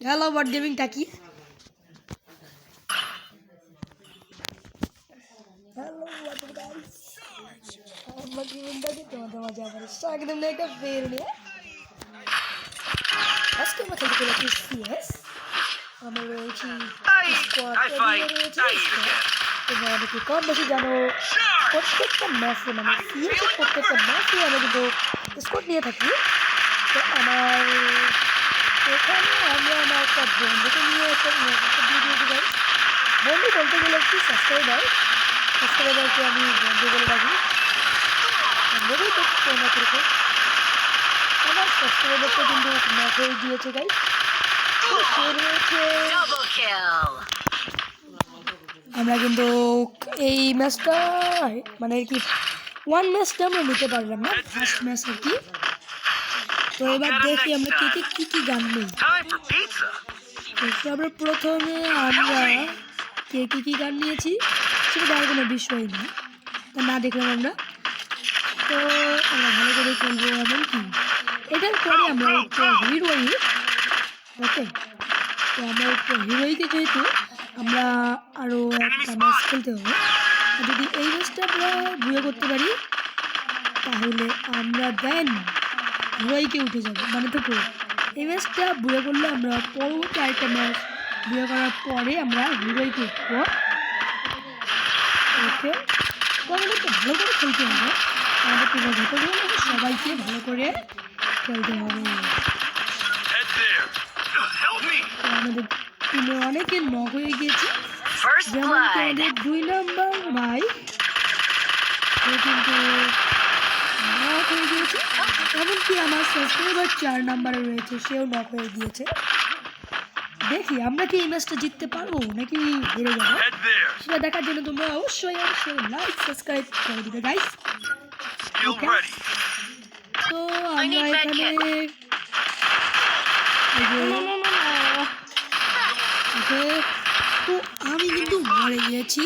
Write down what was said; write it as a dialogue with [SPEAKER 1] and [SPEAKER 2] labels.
[SPEAKER 1] Hello বট গেমিংটা কি? Hello বট guys, বট গেমিংটা কি? তোমাদের মাঝে আবার স্বাগত জানাই একটা ভিডিও নিয়ে। আজকে আমরা খেলতে চলেছি সিএস। আমরা রয়েছি স্কোয়াড রয়েছি তোমরা অনেকে কম বেশি জানো প্রত্যেকটা ম্যাচে মানে সিএসের প্রত্যেকটা ম্যাচে আমরা কিন্তু স্কোয়াড নিয়ে থাকি। তো আমার এখানে আমরা আমার একটা বন্ধুকে নিয়ে একটা ভিডিও দিই। বন্ধু বলতে গেলে একটি সাবস্ক্রাইবারকে আমি বন্ধু বলে ডাকি। বন্ধুই দেখতে না করবো আমার সাবস্ক্রাইবারটা কিন্তু ম্যাচ হয়ে গিয়েছে গাই। আমরা কিন্তু এই ম্যাচটা মানে কি ওয়ান ম্যাচটা আমরা নিতে পারলাম না, ফার্স্ট ম্যাচ আর কি। তো এবার দেখি আমরা কী কী গান নেই। আমরা প্রথমে আমরা কী গান নিয়েছি সেটা দেওয়ার কোনো বিষয় না, তা না দেখলাম আমরা। তো আমরা ভালো করে খেলবো এমন কি এটার পরে আমরা হিরোই। ওকে, তো আমরা হিরোইকে যেহেতু আমরা আরও একটা ম্যাচ খেলতে হবে। যদি এই ম্যাচটা আমরা বুয়ে করতে পারি তাহলে আমরা দেন হিরোইকে উঠে যাবো। মানে তো এই ম্যাচটা বুয়ে করলে আমরা পরবর্তী আরেকটা ম্যাচ বুয়ে করার পরে আমরা হিরোইকে উঠবো। ওকে, তো আমাদের তো ভালো করে খেলতে হবে, আমাদের পুরো যতগুলো সবাইকে ভালো করে খেলতে হবে। আমাদের টিমে অনেকে নক হয়ে গিয়েছে, যেমন আমাদের 2 নম্বর ভাই কিন্তু নক হয়ে গিয়েছে, এমনকি আমার সাবস্ক্রাইবার 4 নম্বরে রয়েছে, সেও নক হয়ে গিয়েছে। দেখি আমরা কি এই ম্যাচটা জিততে পারবো নাকি হেরে যাবো, সেটা দেখার জন্য তোমরা অবশ্যই লাইক সাবস্ক্রাইব করে দিবে গাইস। ওকে, তো আমরা এখানে তো আমি কিন্তু মরে গিয়েছি।